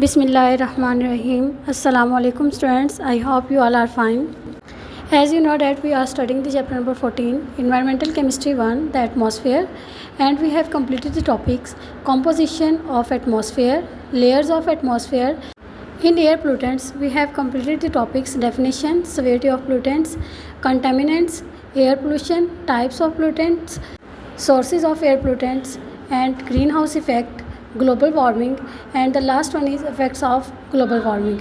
Bismillahirrahmanirrahim. Assalamu alaikum students. I hope you all are fine. As you know that we are studying the chapter number 14, Environmental Chemistry 1, the atmosphere, and we have completed the topics composition of atmosphere, layers of atmosphere. In air pollutants, we have completed the topics definition, severity of pollutants, contaminants, air pollution, types of pollutants, sources of air pollutants, and greenhouse effect, global warming, and the last one is effects of global warming.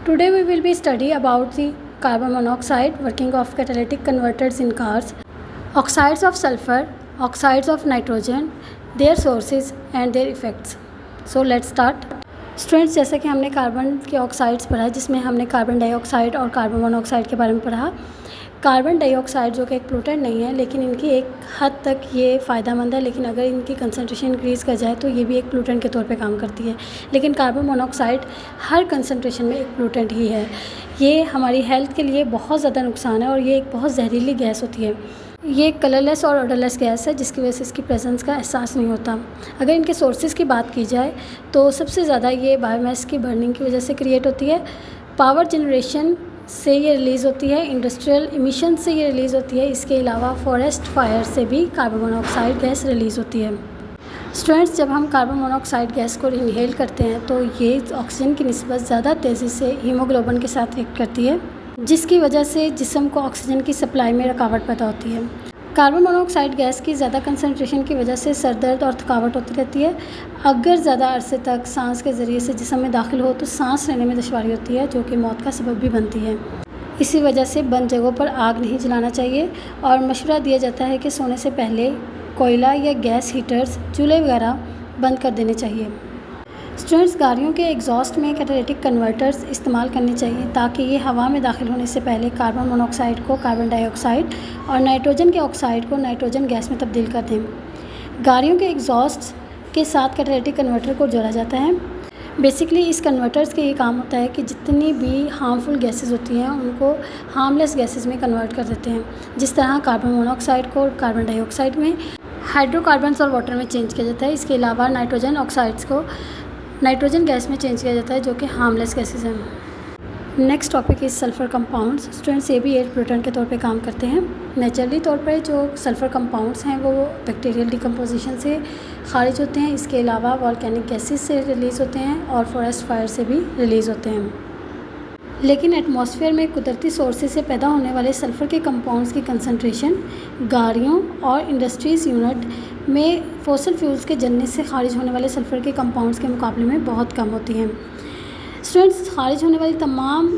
Today we will be study about the carbon monoxide, working of catalytic converters in cars, oxides of sulfur, oxides of nitrogen, their sources and their effects. So let's start. Students, जैसा कि हमने carbon के oxides पढ़ा, जिसमें हमने carbon dioxide और carbon monoxide के बारे में पढ़ा। कार्बन डाइऑक्साइड जो कि एक पोल्यूटेंट नहीं है, लेकिन इनकी एक हद तक ये फ़ायदेमंद है, लेकिन अगर इनकी कंसंट्रेशन इंक्रीज़ कर जाए तो ये भी एक पोल्यूटेंट के तौर पे काम करती है। लेकिन कार्बन मोनोऑक्साइड हर कंसंट्रेशन में एक पोल्यूटेंट ही है। ये हमारी हेल्थ के लिए बहुत ज़्यादा नुकसान है और ये एक बहुत जहरीली गैस होती है। ये कलरलेस और ओडरलेस गैस है, जिसकी वजह से इसकी प्रेजेंस का एहसास नहीं होता। अगर इनके सोर्सेज की बात की जाए तो सबसे ज़्यादा ये बायोमास की बर्निंग की वजह से क्रिएट होती है, पावर जनरेशन से ये रिलीज़ होती है, इंडस्ट्रियल इमिशन से ये रिलीज़ होती है। इसके अलावा फॉरेस्ट फायर से भी कार्बन मोनोऑक्साइड गैस रिलीज़ होती है। स्टूडेंट्स, जब हम कार्बन मोनोऑक्साइड गैस को इनहेल करते हैं तो ये ऑक्सीजन की निस्बत ज़्यादा तेज़ी से हीमोग्लोबिन के साथ रिएक्ट करती है, जिसकी वजह से जिस्म को ऑक्सीजन की सप्लाई में रुकावट पैदा होती है। कार्बन मोनोऑक्साइड गैस की ज़्यादा कंसंट्रेशन की वजह से सर दर्द और थकावट होती रहती है। अगर ज़्यादा अरसे तक सांस के ज़रिए से जिस्म में दाखिल हो तो सांस लेने में दुश्वारी होती है, जो कि मौत का सबब भी बनती है। इसी वजह से बंद जगहों पर आग नहीं जलाना चाहिए और मशवरा दिया जाता है कि सोने से पहले कोयला या गैस हीटर्स, चूल्हे वगैरह बंद कर देने चाहिए। स्टूडेंट्स, गाड़ियों के एग्जॉस्ट में कैटालिटिक कन्वर्टर्स इस्तेमाल करने चाहिए ताकि ये हवा में दाखिल होने से पहले कार्बन मोनोऑक्साइड को कार्बन डाइऑक्साइड और नाइट्रोजन के ऑक्साइड को नाइट्रोजन गैस में तब्दील कर दें। गाड़ियों के एग्जॉस्ट के साथ कैटालिटिक कन्वर्टर को जोड़ा जाता है। बेसिकली इस कन्वर्टर्स का ये काम होता है कि जितनी भी हार्मफुल गैसेस होती हैं उनको हार्मलेस गैसेस में कन्वर्ट कर देते हैं। जिस तरह कार्बन मोनोऑक्साइड को कार्बन डाइऑक्साइड में, हाइड्रोकार्बन्स और वाटर में चेंज किया जाता है। इसके अलावा नाइट्रोजन ऑक्साइड्स को नाइट्रोजन गैस में चेंज किया जाता है, जो कि हार्मलेस गैसेस हैं। Next topic is sulphur compounds. Students, ये भी एयर पोल्यूटेंट के तौर पे काम करते हैं। नेचुरली तौर पर जो सल्फ़र कंपाउंड्स हैं वो बैक्टीरियल डिकम्पोजिशन से खारिज होते हैं। इसके अलावा वॉल्केनिक गैसेस से रिलीज़ होते हैं और फॉरेस्ट फायर से भी रिलीज़ होते हैं। लेकिन एटमॉस्फेयर में कुदरती सोर्सेज से पैदा होने वाले सल्फ़र के कंपाउंड्स की कंसंट्रेशन गाड़ियों और इंडस्ट्रीज़ यूनिट में फॉसिल फ्यूल्स के जलने से खारिज होने वाले सल्फ़र के कंपाउंड्स के मुकाबले में बहुत कम होती हैं। स्टूडेंट्स, खारिज होने वाली तमाम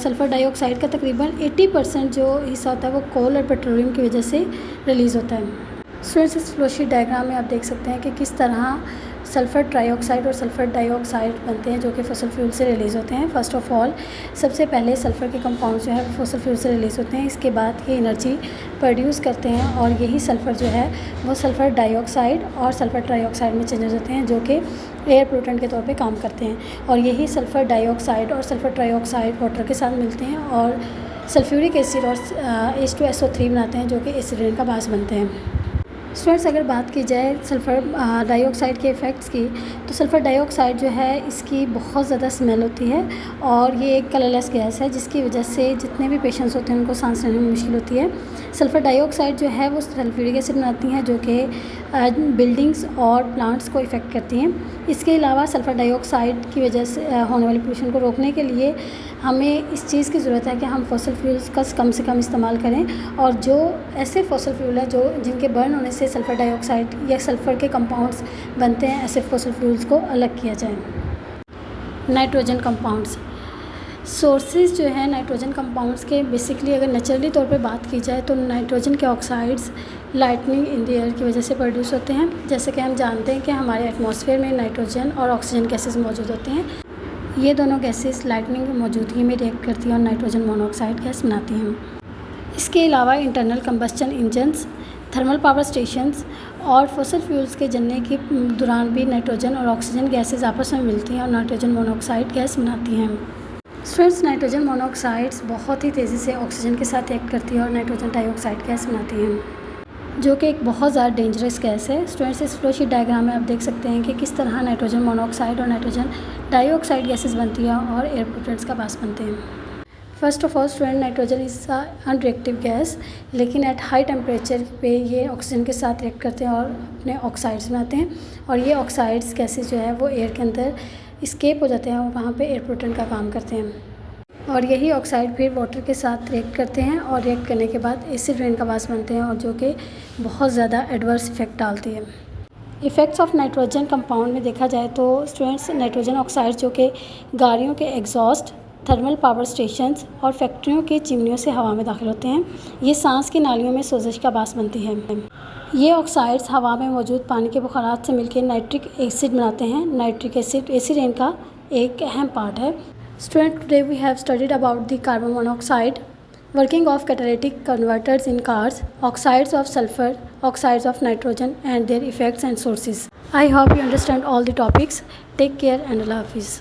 सल्फ़र डाइऑक्साइड का तकरीबन 80% जो हिस्सा होता है वो कोल और पेट्रोलियम की वजह से रिलीज़ होता है। स्टूडेंट्स, इस फ्लोशीट डायग्राम में आप देख सकते हैं कि किस तरह सल्फ़र ट्राइऑक्साइड और सल्फ़र डाइऑक्साइड बनते हैं, जो कि फॉसिल फ्यूल से रिलीज़ होते हैं। फ़र्स्ट ऑफ़ ऑल सबसे पहले सल्फ़र के कंपाउंड जो है फॉसिल फ्यूल से रिलीज़ होते हैं। इसके बाद ये एनर्जी प्रोड्यूस करते हैं और यही सल्फ़र जो है वो सल्फ़र डाइऑक्साइड और सल्फ़र ट्राइऑक्साइड में चेंज हो जाते हैं, जो कि एयर पोल्यूटेंट के तौर पे काम करते हैं। और यही सल्फ़र डाइऑक्साइड और सल्फ़र ट्राइऑक्साइड वाटर के साथ मिलते हैं और सल्फ्यूरिक एसिड और H2SO3 बनाते हैं, जो कि एसिड का बास बनते हैं। स्टूडेंट्स, अगर बात की जाए सल्फ़र डाइऑक्साइड के इफ़ेक्ट्स की, तो सल्फ़र डाइऑक्साइड जो है इसकी बहुत ज़्यादा स्मेल होती है और ये एक कलरलेस गैस है, जिसकी वजह से जितने भी पेशेंट्स होते हैं उनको सांस लेने में मुश्किल होती है। सल्फ़र डाइऑक्साइड जो है वो सल्फ्यूरिक एसिड बनाती हैं, जो कि बिल्डिंग्स और प्लांट्स को इफ़ेक्ट करती हैं। इसके अलावा सल्फ़र डाइऑक्साइड की वजह से होने वाली पोल्यूशन को रोकने के लिए हमें इस चीज़ की ज़रूरत है कि हम फॉसिल फ्यूल्स का कम से कम इस्तेमाल करें और जो ऐसे फॉसिल फ्यूल हैं जो जिनके बर्न होने से सल्फ़र डाइऑक्साइड या सल्फ़र के कंपाउंड्स बनते हैं, ऐसे फॉसिल फ्यूल्स को अलग किया जाए। नाइट्रोजन कंपाउंड्स, सोर्सेज जो है नाइट्रोजन कंपाउंड्स के, बेसिकली अगर नेचुरली तौर पे बात की जाए तो नाइट्रोजन के oxides lightning in the air की वजह से प्रोड्यूस होते हैं। जैसे कि हम जानते हैं कि हमारे एटमॉस्फेयर में नाइट्रोजन और ऑक्सीजन गैसेस मौजूद होते हैं। ये दोनों गैसेस लाइटनिंग की मौजूदगी में रिएक्ट करती हैं और नाइट्रोजन मोनोऑक्साइड गैस बनाती हैं। इसके अलावा internal combustion engines, thermal power stations और फॉसिल फ्यूल्स के जलने के दौरान भी नाइट्रोजन और ऑक्सीजन गैसेस आपस में मिलती हैं और नाइट्रोजन मोनोऑक्साइड गैस बनाती हैं। स्टूडेंट्स, नाइट्रोजन मोनोऑक्साइड्स बहुत ही तेज़ी से ऑक्सीजन के साथ रिएक्ट करती है और नाइट्रोजन डाइऑक्साइड गैस बनाती हैं। जो कि एक बहुत ज़्यादा डेंजरस गैस है। स्टूडेंट्स, इस फ्लो शीट डायग्राम में आप देख सकते हैं कि किस तरह नाइट्रोजन मोनोऑक्साइड और नाइट्रोजन डाइऑक्साइड गैसेस बनती हैं और एयर पोल्यूटेंट्स का बास बनते हैं। First of all student, nitrogen is a unreactive gas, लेकिन एट हाई टेम्परेचर पे ये ऑक्सीजन के साथ रिएक्ट करते हैं और अपने ऑक्साइड्स बनाते हैं, और ये ऑक्साइड्स गैसेस जो है वो एयर के अंदर स्केप हो जाते हैं और वहाँ पे एयर पोल्यूटेंट का काम करते हैं, और यही ऑक्साइड फिर वाटर के साथ रिएक्ट करते हैं और रिएक्ट करने के बाद एसिड रेन का बास बनते हैं, और जो कि बहुत ज़्यादा एडवर्स इफेक्ट डालती है। इफ़ेक्ट्स ऑफ नाइट्रोजन कंपाउंड में देखा जाए तो स्टूडेंट्स, नाइट्रोजन ऑक्साइड जो कि गाड़ियों के एग्जॉस्ट, थर्मल पावर स्टेशंस और फैक्ट्रियों के चिमनियों से हवा में दाखिल होते हैं। ये सांस की नालियों में सोजश का बास बनती है। ये ऑक्साइड्स हवा में मौजूद पानी के बुखारात से मिलकर नाइट्रिक एसिड बनाते हैं। नाइट्रिक एसिड एसिड रेन का एक अहम पार्ट है। Student, today we have studied about the carbon monoxide, working of catalytic converters in cars, oxides of sulfur, oxides of nitrogen and their effects and sources. I hope you understand all the topics. Take care and Allah Hafiz.